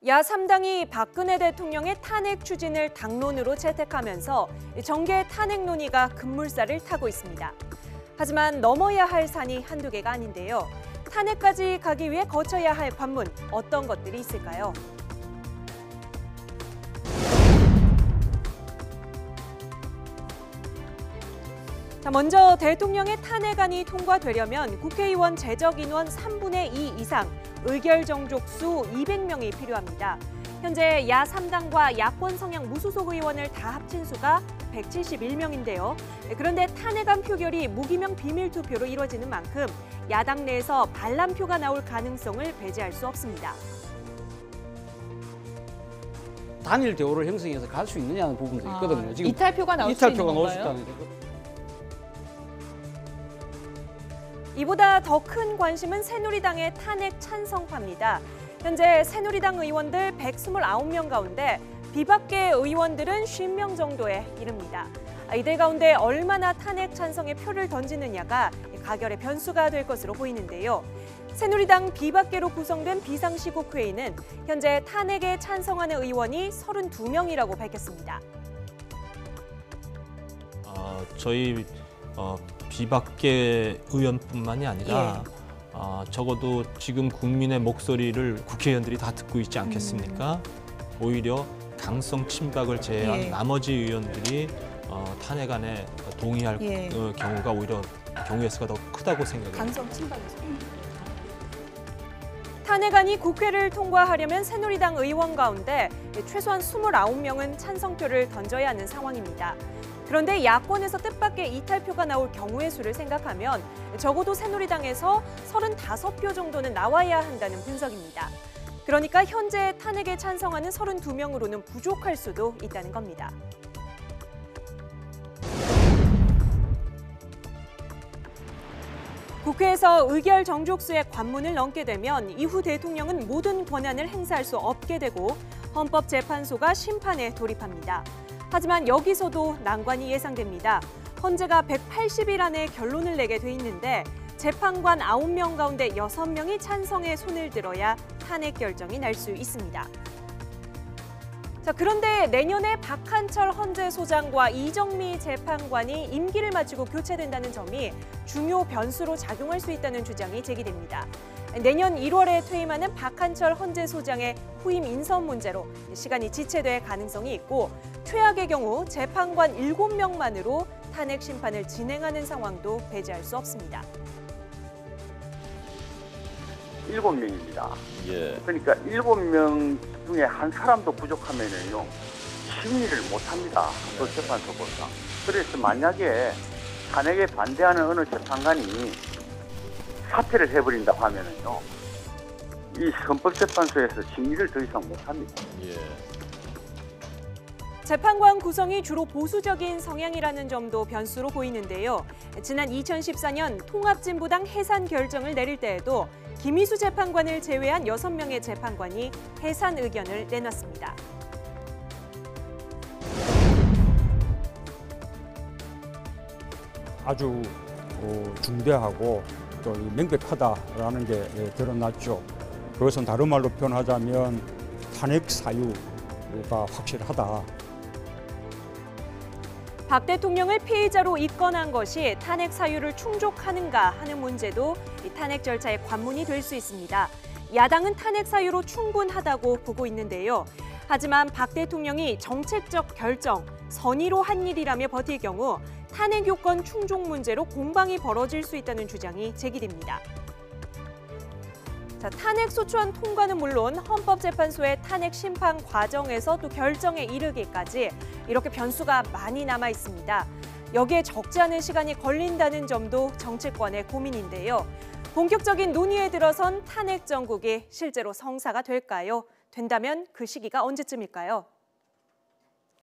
야3당이 박근혜 대통령의 탄핵 추진을 당론으로 채택하면서 정계 탄핵 논의가 급물살을 타고 있습니다. 하지만 넘어야 할 산이 한두 개가 아닌데요. 탄핵까지 가기 위해 거쳐야 할 관문, 어떤 것들이 있을까요? 먼저 대통령의 탄핵안이 통과되려면 국회의원 재적 인원 3분의 2 이상, 의결 정족수 200명이 필요합니다. 현재 야3당과 야권 성향 무소속 의원을 다 합친 수가 171명인데요. 그런데 탄핵안 표결이 무기명 비밀투표로 이뤄지는 만큼 야당 내에서 반란표가 나올 가능성을 배제할 수 없습니다. 단일 대우를 형성해서 갈 수 있느냐는 부분도 있거든요. 지금 이탈표가 나올 수 있는 건가요? 이보다 더 큰 관심은 새누리당의 탄핵 찬성파입니다. 현재 새누리당 의원들 129명 가운데 비박계 의원들은 50명 정도에 이릅니다. 이들 가운데 얼마나 탄핵 찬성의 표를 던지느냐가 가결의 변수가 될 것으로 보이는데요. 새누리당 비박계로 구성된 비상시국회의는 현재 탄핵에 찬성하는 의원이 32명이라고 밝혔습니다. 저희 비박계 의원뿐만이 아니라 적어도 지금 국민의 목소리를 국회의원들이 다 듣고 있지 않겠습니까? 오히려 강성 친박을 제외한 나머지 의원들이 탄핵안에 동의할 경우가 오히려 경우의 수가 더 크다고 생각합니다. 강성 친박에서. 탄핵안이 국회를 통과하려면 새누리당 의원 가운데 최소한 29명은 찬성표를 던져야 하는 상황입니다. 그런데 야권에서 뜻밖의 이탈표가 나올 경우의 수를 생각하면 적어도 새누리당에서 35표 정도는 나와야 한다는 분석입니다. 그러니까 현재 탄핵에 찬성하는 32명으로는 부족할 수도 있다는 겁니다. 국회에서 의결 정족수의 관문을 넘게 되면 이후 대통령은 모든 권한을 행사할 수 없게 되고 헌법재판소가 심판에 돌입합니다. 하지만 여기서도 난관이 예상됩니다. 헌재가 180일 안에 결론을 내게 돼 있는데 재판관 9명 가운데 6명이 찬성에 손을 들어야 탄핵 결정이 날 수 있습니다. 그런데 내년에 박한철 헌재소장과 이정미 재판관이 임기를 마치고 교체된다는 점이 중요 변수로 작용할 수 있다는 주장이 제기됩니다. 내년 1월에 퇴임하는 박한철 헌재소장의 후임 인선 문제로 시간이 지체될 가능성이 있고 최악의 경우 재판관 7명만으로 탄핵 심판을 진행하는 상황도 배제할 수 없습니다. 7명입니다. 그러니까 7명 중에 한 사람도 부족하면은요 심리를 못합니다. 헌법재판소보다. 그래서 만약에 탄핵에 반대하는 어느 재판관이 사퇴를 해버린다고 하면은요 이 헌법재판소에서 심리를 더 이상 못합니다. 재판관 구성이 주로 보수적인 성향이라는 점도 변수로 보이는데요. 지난 2014년 통합진보당 해산 결정을 내릴 때에도 김희수 재판관을 제외한 6명의 재판관이 해산 의견을 내놨습니다. 아주 중대하고 또 명백하다라는 게 드러났죠. 그것은 다른 말로 표현하자면 탄핵 사유가 확실하다. 박 대통령을 피의자로 입건한 것이 탄핵 사유를 충족하는가 하는 문제도 이 탄핵 절차의 관문이 될 수 있습니다. 야당은 탄핵 사유로 충분하다고 보고 있는데요. 하지만 박 대통령이 정책적 결정, 선의로 한 일이라며 버틸 경우 탄핵 요건 충족 문제로 공방이 벌어질 수 있다는 주장이 제기됩니다. 탄핵 소추안 통과는 물론 헌법재판소의 탄핵 심판 과정에서 또 결정에 이르기까지 이렇게 변수가 많이 남아 있습니다. 여기에 적지 않은 시간이 걸린다는 점도 정치권의 고민인데요. 본격적인 논의에 들어선 탄핵 정국이 실제로 성사가 될까요? 된다면 그 시기가 언제쯤일까요?